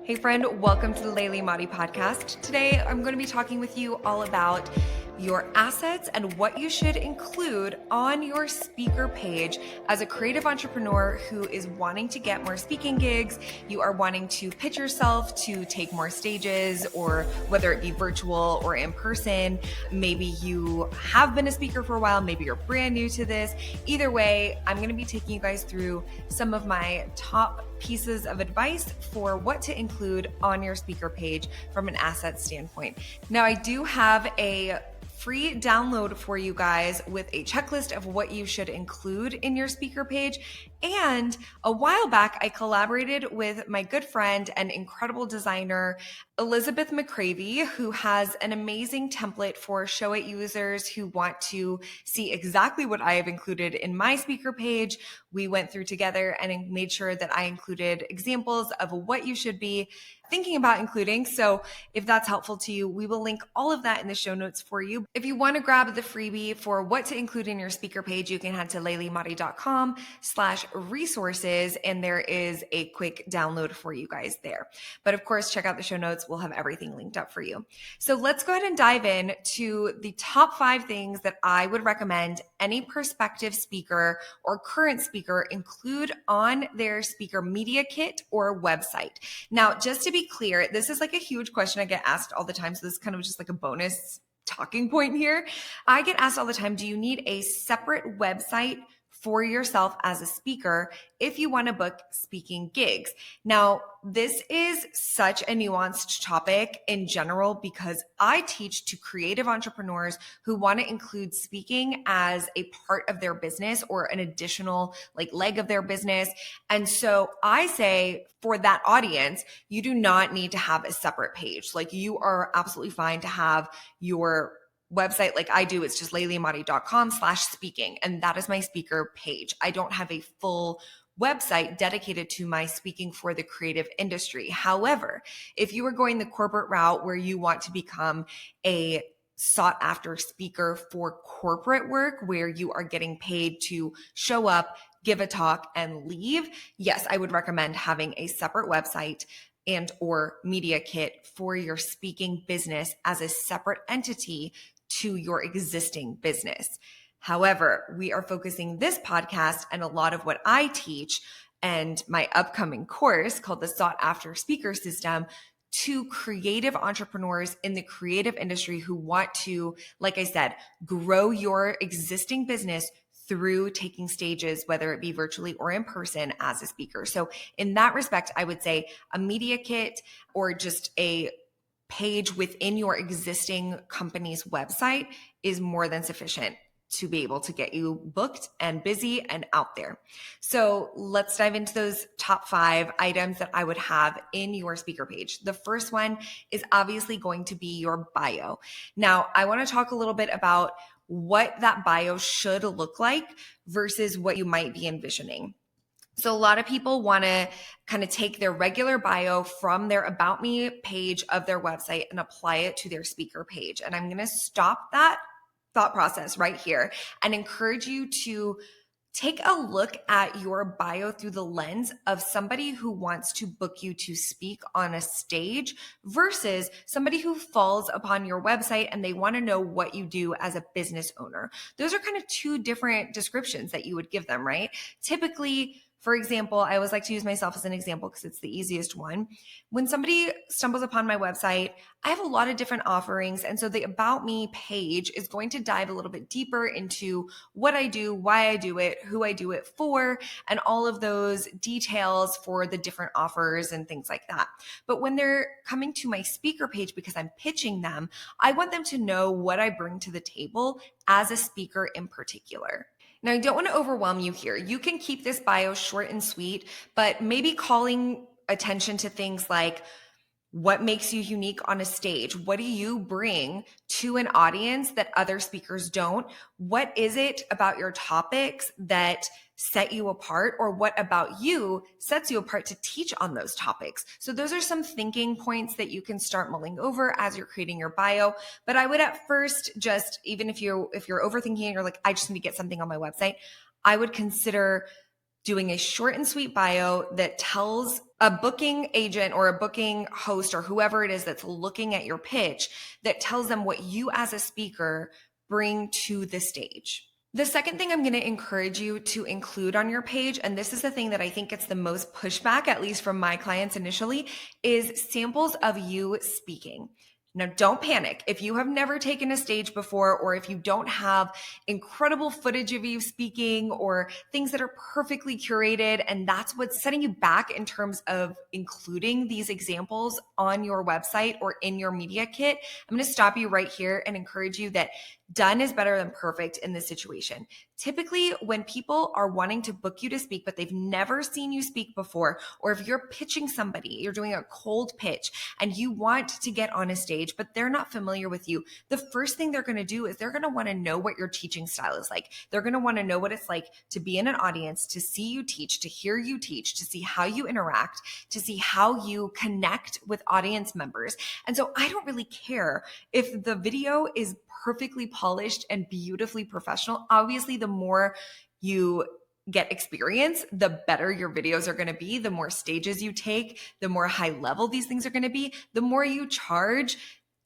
Hey friend, welcome to the Laylee Madi podcast. Today, I'm going to be talking with you all about your assets and what you should include on your speaker page as a creative entrepreneur who is wanting to get more speaking gigs. You are wanting to pitch yourself to take more stages, or whether it be virtual or in person. Maybe you have been a speaker for a while. Maybe you're brand new to this. Either way, I'm going to be taking you guys through some of my top pieces of advice for what to include on your speaker page from an asset standpoint. Now, I do have a free download for you guys with a checklist of what you should include in your speaker page. And a while back, I collaborated with my good friend and incredible designer, Elizabeth McCravey, who has an amazing template for Show It users who want to see exactly what I have included in my speaker page. We went through together and made sure that I included examples of what you should be thinking about including. So if that's helpful to you, we will link all of that in the show notes for you. If you want to grab the freebie for what to include in your speaker page, you can head to layleemadi.com/resources, and there is a quick download for you guys there. But of course, check out the show notes. We'll have everything linked up for you. So let's go ahead and dive in to the top 5 things that I would recommend any prospective speaker or current speaker include on their speaker media kit or website. Now, just to be clear, this is like a huge question I get asked all the time. So this is kind of just like a bonus talking point here. I get asked all the time, do you need a separate website for yourself as a speaker if you want to book speaking gigs? Now, this is such a nuanced topic in general because I teach to creative entrepreneurs who want to include speaking as a part of their business or an additional leg of their business. And so I say for that audience, you do not need to have a separate page. You are absolutely fine to have your website like I do. It's just layleemadi.com/speaking. And that is my speaker page. I don't have a full website dedicated to my speaking for the creative industry. However, if you are going the corporate route where you want to become a sought after speaker for corporate work, where you are getting paid to show up, give a talk, and leave, yes, I would recommend having a separate website and or media kit for your speaking business as a separate entity to your existing business. However, we are focusing this podcast and a lot of what I teach and my upcoming course called the Sought After Speaker System to creative entrepreneurs in the creative industry who want to, like I said, grow your existing business through taking stages, whether it be virtually or in person as a speaker. So in that respect, I would say a media kit or just a page within your existing company's website is more than sufficient to be able to get you booked and busy and out there. So let's dive into those top 5 items that I would have in your speaker page. The first one is obviously going to be your bio. Now, I want to talk a little bit about what that bio should look like versus what you might be envisioning. So a lot of people want to kind of take their regular bio from their About Me page of their website and apply it to their speaker page. And I'm going to stop that thought process right here and encourage you to take a look at your bio through the lens of somebody who wants to book you to speak on a stage versus somebody who falls upon your website and they want to know what you do as a business owner. Those are kind of 2 different descriptions that you would give them, right? Typically, for example, I always like to use myself as an example because it's the easiest one. When somebody stumbles upon my website, I have a lot of different offerings. And so the About Me page is going to dive a little bit deeper into what I do, why I do it, who I do it for, and all of those details for the different offers and things like that. But when they're coming to my speaker page because I'm pitching them, I want them to know what I bring to the table as a speaker in particular. Now, I don't want to overwhelm you here. You can keep this bio short and sweet, but maybe calling attention to things like what makes you unique on a stage? What do you bring to an audience that other speakers don't? What is it about your topics that set you apart, or what about you sets you apart to teach on those topics? So those are some thinking points that you can start mulling over as you're creating your bio. But I would at first just, even if you're overthinking and you're like, I just need to get something on my website, I would consider doing a short and sweet bio that tells a booking agent or a booking host or whoever it is that's looking at your pitch, that tells them what you as a speaker bring to the stage. The second thing I'm going to encourage you to include on your page, and this is the thing that I think gets the most pushback, at least from my clients initially, is samples of you speaking. Now, don't panic. If you have never taken a stage before, or if you don't have incredible footage of you speaking or things that are perfectly curated, and that's what's setting you back in terms of including these examples on your website or in your media kit, I'm going to stop you right here and encourage you that done is better than perfect in this situation. Typically, when people are wanting to book you to speak, but they've never seen you speak before, or if you're pitching somebody, you're doing a cold pitch and you want to get on a stage, but they're not familiar with you, the first thing they're going to do is they're going to want to know what your teaching style is like. They're going to want to know what it's like to be in an audience, to see you teach, to hear you teach, to see how you interact, to see how you connect with audience members. And so I don't really care if the video is perfectly polished and beautifully professional. Obviously, the more you get experience, the better your videos are going to be. The more stages you take, the more high level these things are going to be. The more you charge,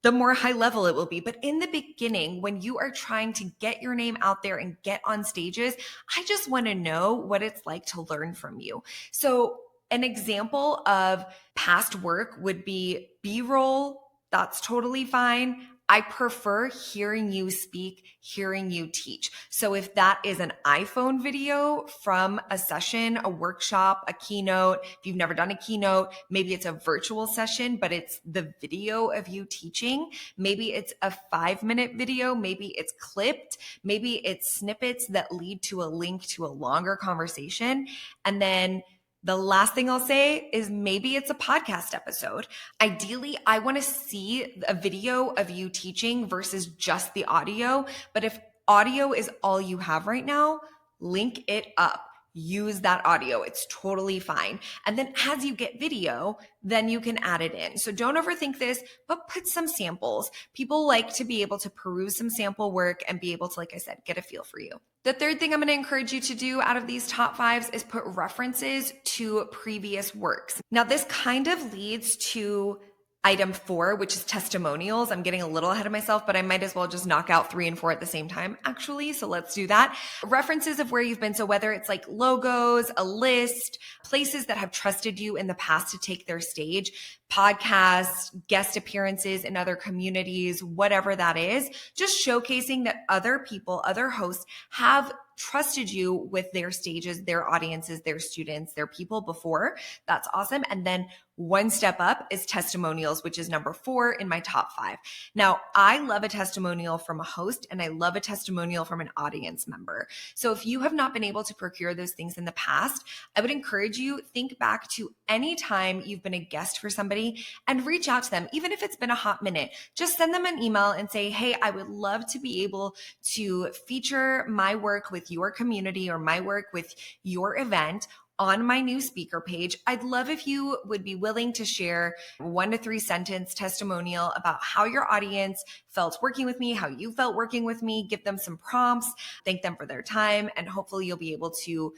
the more high level it will be. But in the beginning, when you are trying to get your name out there and get on stages, I just want to know what it's like to learn from you. So an example of past work would be B-roll. That's totally fine. I prefer hearing you speak, hearing you teach. So if that is an iPhone video from a session, a workshop, a keynote, if you've never done a keynote, maybe it's a virtual session, but it's the video of you teaching. Maybe it's a 5-minute video. Maybe it's clipped. Maybe it's snippets that lead to a link to a longer conversation. And then the last thing I'll say is maybe it's a podcast episode. Ideally, I want to see a video of you teaching versus just the audio. But if audio is all you have right now, link it up. Use that audio. It's totally fine. And then as you get video, then you can add it in. So don't overthink this, but put some samples. People like to be able to peruse some sample work and be able to, like I said, get a feel for you. The third thing I'm going to encourage you to do out of these top 5s is put references to previous works. Now, this kind of leads to item 4, which is testimonials. I'm getting a little ahead of myself, but I might as well just knock out 3 and 4 at the same time, actually. So let's do that. References of where you've been. So whether it's like logos, a list, places that have trusted you in the past to take their stage, podcasts, guest appearances in other communities, whatever that is, just showcasing that other people, other hosts have trusted you with their stages, their audiences, their students, their people before. That's awesome. And then one step up is testimonials, which is number 4 in my top 5. Now, I love a testimonial from a host and I love a testimonial from an audience member. So if you have not been able to procure those things in the past, I would encourage you, think back to any time you've been a guest for somebody and reach out to them. Even if it's been a hot minute, just send them an email and say, hey, I would love to be able to feature my work with your community or my work with your event on my new speaker page. I'd love if you would be willing to share 1 to 3 sentence testimonial about how your audience felt working with me, how you felt working with me, give them some prompts, thank them for their time, and hopefully you'll be able to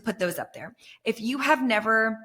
put those up there. If you have never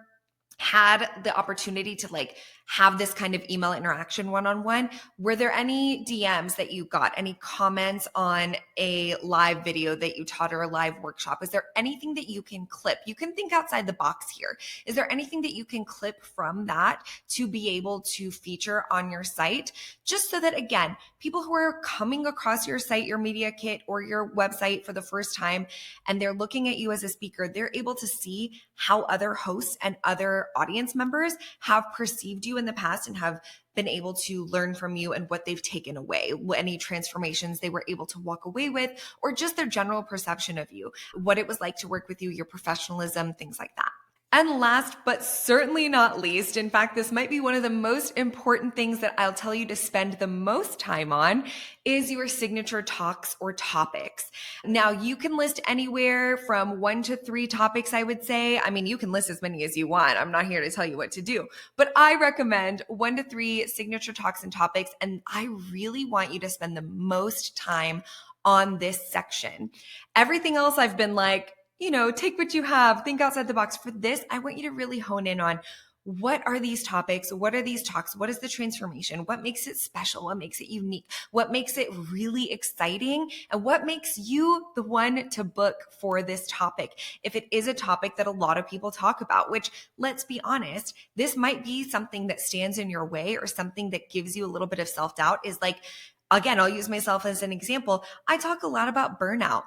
had the opportunity to like have this kind of email interaction one-on-one, were there any DMs that you got, any comments on a live video that you taught or a live workshop? Is there anything that you can clip? You can think outside the box here. Is there anything that you can clip from that to be able to feature on your site? Just so that, again, people who are coming across your site, your media kit, or your website for the first time, and they're looking at you as a speaker, they're able to see how other hosts and other audience members have perceived you in the past and have been able to learn from you and what they've taken away, any transformations they were able to walk away with, or just their general perception of you, what it was like to work with you, your professionalism, things like that. And last but certainly not least, in fact, this might be one of the most important things that I'll tell you to spend the most time on, is your signature talks or topics. Now, you can list anywhere from 1 to 3 topics, I would say. I mean, you can list as many as you want. I'm not here to tell you what to do, but I recommend 1 to 3 signature talks and topics. And I really want you to spend the most time on this section. Everything else I've been like, take what you have, think outside the box. For this, I want you to really hone in on what are these topics? What are these talks? What is the transformation? What makes it special? What makes it unique? What makes it really exciting? And what makes you the one to book for this topic? If it is a topic that a lot of people talk about, which, let's be honest, this might be something that stands in your way or something that gives you a little bit of self-doubt, is like, again, I'll use myself as an example. I talk a lot about burnout.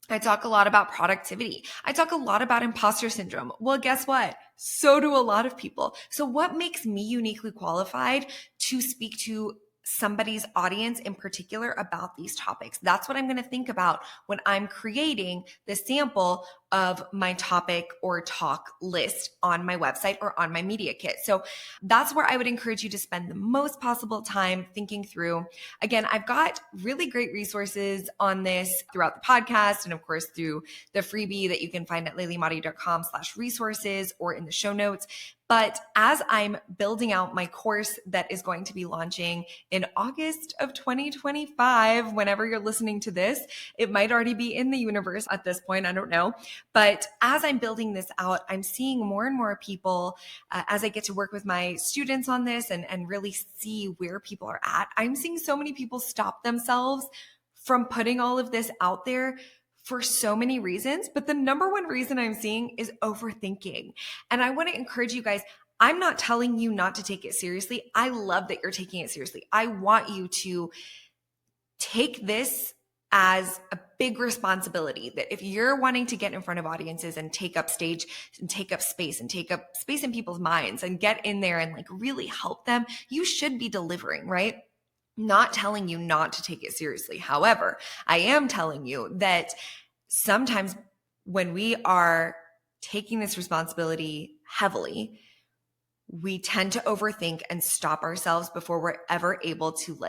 I talk a lot about productivity. I talk a lot about imposter syndrome. Well, guess what? So do a lot of people. So what makes me uniquely qualified to speak to somebody's audience in particular about these topics? That's what I'm going to think about when I'm creating the sample of my topic or talk list on my website or on my media kit. So that's where I would encourage you to spend the most possible time thinking through. Again, I've got really great resources on this throughout the podcast, and of course through the freebie that you can find at layleemadi.com/resources or in the show notes. But as I'm building out my course that is going to be launching in August of 2025, whenever you're listening to this, it might already be in the universe at this point, I don't know. But as I'm building this out, I'm seeing more and more people, as I get to work with my students on this and really see where people are at, I'm seeing so many people stop themselves from putting all of this out there for so many reasons. But the number one reason I'm seeing is overthinking. And I want to encourage you guys, I'm not telling you not to take it seriously. I love that you're taking it seriously. I want you to take this as a big responsibility, that if you're wanting to get in front of audiences and take up stage and take up space in people's minds and get in there and like really help them, you should be delivering, right? Not telling you not to take it seriously. However, I am telling you that sometimes when we are taking this responsibility heavily, we tend to overthink and stop ourselves before we're ever able to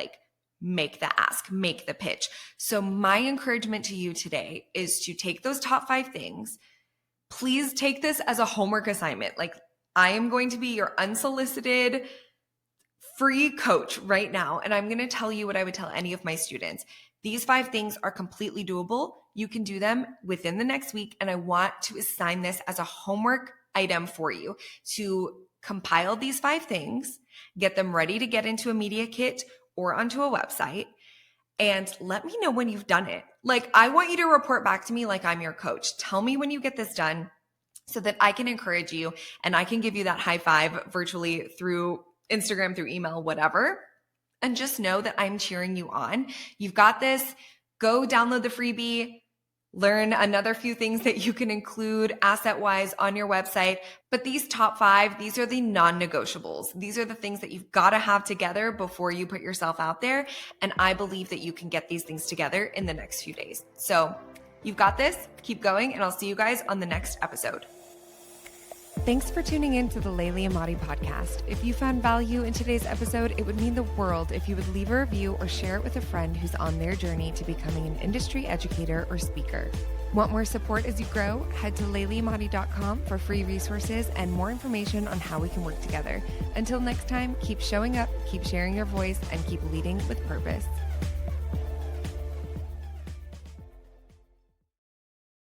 make the ask, make the pitch. So my encouragement to you today is to take those top 5 things. Please take this as a homework assignment. I am going to be your unsolicited free coach right now. And I'm going to tell you what I would tell any of my students. These 5 things are completely doable. You can do them within the next week. And I want to assign this as a homework item for you to compile these 5 things, get them ready to get into a media kit or onto a website, and let me know when you've done it. I want you to report back to me like I'm your coach. Tell me when you get this done so that I can encourage you and I can give you that high five virtually through Instagram, through email, whatever. And just know that I'm cheering you on. You've got this. Go download the freebie. Learn another few things that you can include asset-wise on your website. But these top 5, these are the non-negotiables. These are the things that you've got to have together before you put yourself out there. And I believe that you can get these things together in the next few days. So you've got this. Keep going, and I'll see you guys on the next episode. Thanks for tuning in to the Laylee Emadi podcast. If you found value in today's episode, it would mean the world if you would leave a review or share it with a friend who's on their journey to becoming an industry educator or speaker. Want more support as you grow? Head to layleemadi.com for free resources and more information on how we can work together. Until next time, keep showing up, keep sharing your voice, and keep leading with purpose.